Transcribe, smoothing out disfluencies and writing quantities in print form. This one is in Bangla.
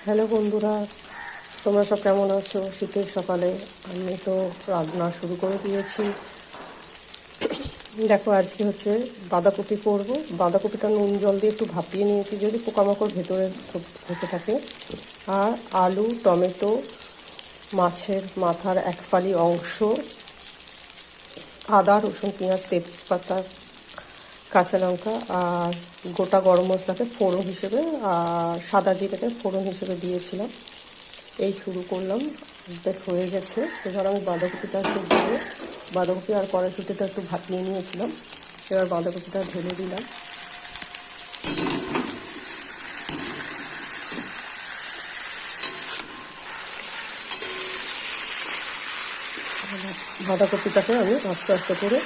হ্যালো বন্ধুরা, তোমরা সব কেমন আছো? শীতের সকালে আমি তো রান্না শুরু করে দিয়েছি। দেখো, আজকে হচ্ছে বাঁধাকপি করবো। বাঁধাকপিটা নুন জল দিয়ে একটু ভাপিয়ে নিয়েছি, যদি পোকামাকড় ভেতরে ঢুকে থাকে। আর আলু, টমেটো, মাছের মাথার এক ফালি অংশ, আদা, রসুন, পেঁয়াজ, তেজপাতা, কাঁচা লঙ্কা আর গোটা গরম মশলাকে ফোড়ন হিসেবে আর সাদা জিরেকে ফোড়ন হিসেবে দিয়েছিলাম। এই শুরু করলাম, বেশ হয়ে গেছে। এবার আমি বাঁধাকপিটা একটু দিয়ে, বাঁধাকপি আর কড়াইশুঁটিটা একটু ভাপিয়ে নিয়েছিলাম, এবার বাঁধাকপিটা ঢেলে দিলাম। বাঁধাকপিটাকে আমি আস্তে আস্তে করে